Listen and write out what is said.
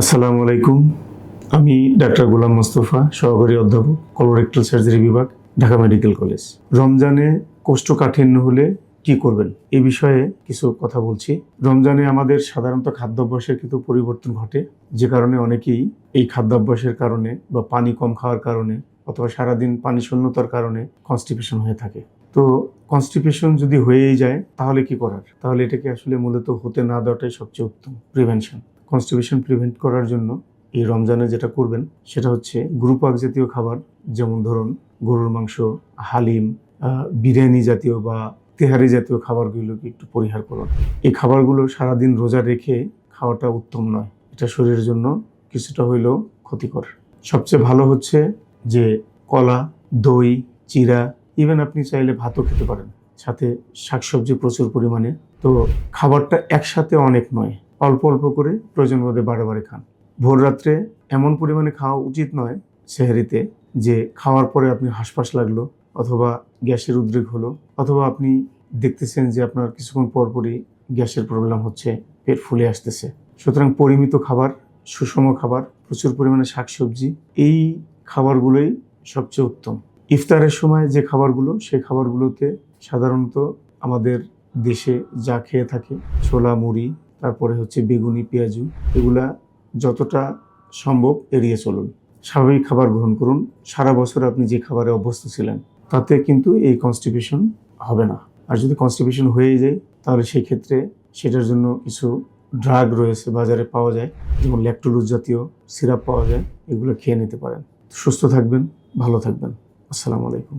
আসসালামু আলাইকুম। আমি ডাক্তার গোলাম মোস্তফা, সহকারী অধ্যাপক, কলোরেক্টাল সার্জারি বিভাগ, ঢাকা মেডিকেল কলেজ। রমজানে কোষ্ঠকাঠিন্য হলে কি করবেন এই বিষয়ে কিছু কথা বলছি। রমজানে আমাদের সাধারণত খাদ্যাভ্যাসের কিছু পরিবর্তন ঘটে, যে কারণে অনেকেই এই খাদ্যাভ্যাসের কারণে বা পানি কম খাওয়ার কারণে অথবা সারাদিন পানি শূন্যতার কারণে কনস্টিপেশন হয়ে থাকে। তো কনস্টিপেশন যদি হয়েই যায় তাহলে কি করার? তাহলে এটাকে আসলে মূলত হতে না দেওয়াটাই সবচেয়ে উত্তম প্রিভেনশন। কনস্টিপেশন প্রিভেন্ট করার জন্য এই রমজানে যেটা করবেন সেটা হচ্ছে গুরুপাক জাতীয় খাবার, যেমন ধরুন গরুর মাংস, হালিম, বিরিয়ানি জাতীয় বা তেহারি জাতীয় খাবারগুলোকে একটু পরিহার করুন। এই খাবারগুলো সারাদিন রোজা রেখে খাওয়াটা উত্তম নয়, এটা শরীরের জন্য কিছুটা হইলেও ক্ষতিকর। সবচেয়ে ভালো হচ্ছে যে কলা, দই, চিরা, ইভেন আপনি চাইলে ভাতও খেতে পারেন, সাথে শাকসবজি প্রচুর পরিমাণে। তো খাবারটা একসাথে অনেক নয়, অল্প অল্প করে প্রয়োজন বোধে বারে বারে খান। ভোর রাত্রে এমন পরিমাণে খাওয়া উচিত নয় সেহরিতে যে খাওয়ার পরে আপনি হাঁসফাঁস লাগলো অথবা গ্যাসের উদ্রেক হলো, অথবা আপনি দেখতেছেন যে আপনার কিছুক্ষণ পরপরই গ্যাসের প্রবলেম হচ্ছে, পেট ফুলে আসতেছে। সুতরাং পরিমিত খাবার, সুষম খাবার, প্রচুর পরিমাণে শাকসবজি, এই খাবারগুলোই সবচেয়ে উত্তম। ইফতারের সময় যে খাবারগুলো, সেই খাবারগুলোতে সাধারণত আমাদের দেশে যা খেয়ে থাকে, ছোলা, মুড়ি, তারপরে হচ্ছে বেগুনি, পেঁয়াজু, এগুলা যতটা সম্ভব এড়িয়ে চলুন। স্বাভাবিক খাবার গ্রহণ করুন। সারা বছর আপনি যে খাবারে অভ্যস্ত ছিলেন তাতে কিন্তু এই কনস্টিপেশন হবে না। আর যদি কনস্টিপেশন হয়ে যায় তাহলে সেই ক্ষেত্রে সেটার জন্য কিছু ড্রাগ রয়েছে, বাজারে পাওয়া যায়, যেমন ল্যাকটোলুজ জাতীয় সিরাপ পাওয়া যায়, এগুলো খেয়ে নিতে পারেন। সুস্থ থাকবেন, ভালো থাকবেন। আসসালামু আলাইকুম।